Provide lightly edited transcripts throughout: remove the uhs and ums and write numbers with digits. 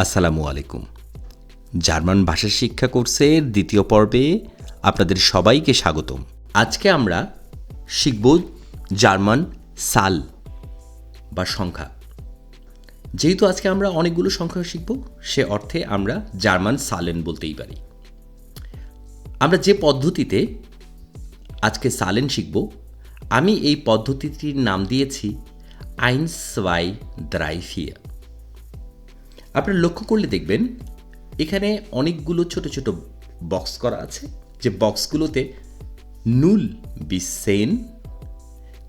আসসালামু আলাইকুম। জার্মান ভাষা শিক্ষা কোর্সের দ্বিতীয় পর্বে আপনাদের সবাইকে স্বাগতম। আজকে আমরা শিখব জার্মান সাল বা সংখ্যা। যেহেতু আজকে আমরা অনেকগুলো সংখ্যা শিখব, সে অর্থে আমরা জার্মান সালেন বলতেই পারি। আমরা যে পদ্ধতিতে আজকে সালেন শিখব, আমি এই পদ্ধতিটির নাম দিয়েছি 1, 2, 3, 4। আপনারা লক্ষ্য করলে দেখবেন এখানে অনেকগুলো ছোট ছোট বক্স করা আছে, যে বক্সগুলোতে 0 bis 10,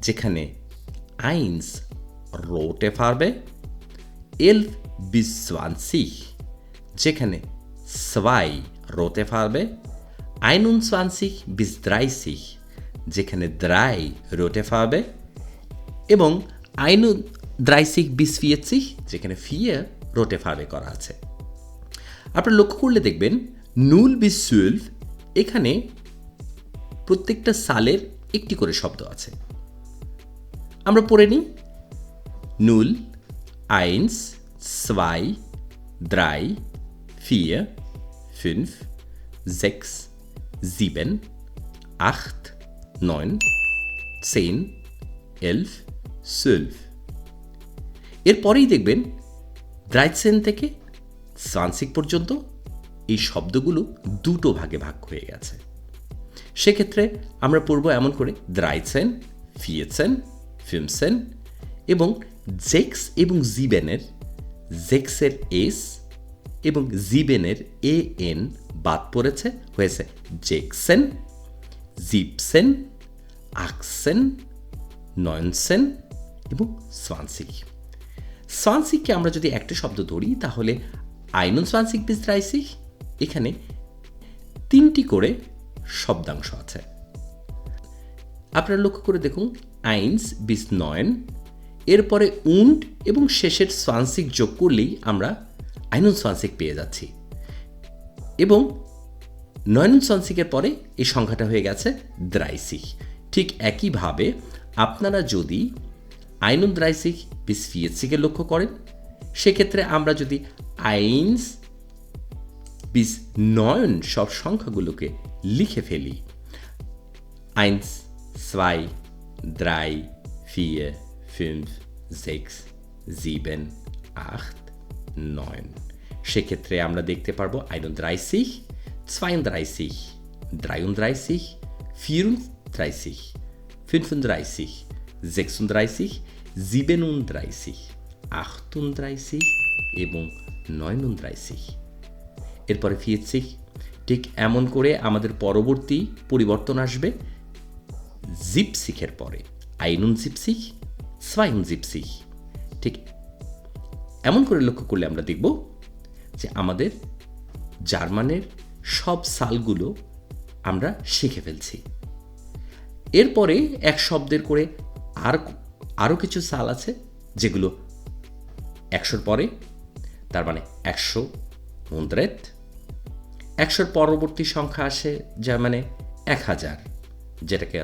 যেখানে 1 rote Farbe, 11 bis 20, যেখানে 2 rote Farbe, 21 bis 30, যেখানে 3 rote Farbe এবং 31 bis 40, যেখানে 4 রোটে ফার্বে করা আছে। আপনারা লক্ষ্য করলে দেখবেন 0 bis 12, এখানে প্রত্যেকটা সালের একটি করে শব্দ আছে। আমরা পড়ে নিই 0, 1, 2, 3, 4, 5, 6, 7, 8, 9, 10, 11, 12। এরপরেই দেখবেন 13 থেকে 20 পর্যন্ত এই শব্দগুলো দুটো ভাগে ভাগ হয়ে গেছে। সেক্ষেত্রে আমরা পড়ব এমন করে 13, 14, 15 এবং 6 এবং 7-এর 6-এর এস এবং 7-এর এন বাদ পড়েছে, হয়েছে জেক্সেন, 17, 18, 19 এবং 20। 20কে আমরা যদি একটা শব্দ ধরি তাহলে 21 bis 30, এখানে 3টি করে শব্দাংশ আছে। আপনারা লক্ষ্য করে দেখুন 1 bis 9, এরপরে und এবং শেষের 20 যোগ করলেই আমরা 21 পেয়ে যাচ্ছি এবং 29-এর পরে এই সংখ্যাটা হয়ে গেছে 30। ঠিক একইভাবে আপনারা যদি 31 bis 40 লক্ষ্য করেন, সেক্ষেত্রে আমরা যদি 1 bis 9 সব সংখ্যাগুলোকে লিখে ফেলি, 1, 2, 3, 4, 5, 6, 7, 8, 9, সেক্ষেত্রে আমরা দেখতে পারবো 31, 32, 33, 34, 35, 36, 37, 38 এবং 39। এরপরে 40। ঠিক এমন করে আমাদের পরবর্তী পরিবর্তন আসবে জিপসিখের পরে 71, 72। ঠিক এমন করে লক্ষ্য করলে আমরা দেখব যে আমাদের জার্মানের সব সালগুলো আমরা শিখে ফেলছি। এরপরে এক শব্দের করে আরও কিছু সাল আছে যেগুলো 100-র পরে, তার মানে 100, 100, 100-র পরবর্তী সংখ্যা আসে যার মানে 1000, যেটাকে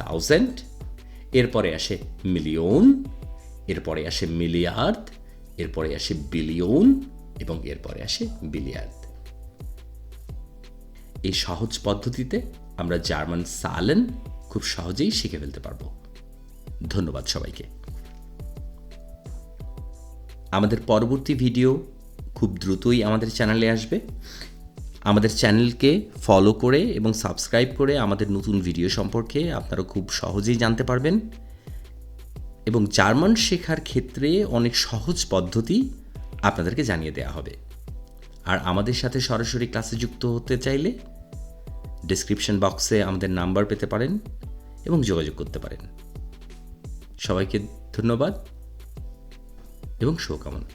1000, এরপরে আসে মিলিয়ন, এরপরে আসে মিলিয়ার্ড, এরপরে আসে বিলিয়ন এবং এরপরে আসে বিলিয়ার্ড। এই সহজ পদ্ধতিতে আমরা জার্মান সালেন খুব সহজেই শিখে ফেলতে পারবো। ধন্যবাদ সবাইকে। আমাদের পরবর্তী ভিডিও খুব দ্রুতই আমাদের চ্যানেলে আসবে। আমাদের চ্যানেলকে ফলো করে এবং সাবস্ক্রাইব করে আমাদের নতুন ভিডিও সম্পর্কে আপনারা খুব সহজেই জানতে পারবেন এবং জার্মান শেখার ক্ষেত্রে অনেক সহজ পদ্ধতি আপনাদেরকে জানিয়ে দেওয়া হবে। আর আমাদের সাথে সরাসরি ক্লাসে যুক্ত হতে চাইলে ডেসক্রিপশন বক্সে আমাদের নাম্বার পেতে পারেন এবং যোগাযোগ করতে পারেন। সবাইকে ধন্যবাদ এবং শুভকামনা।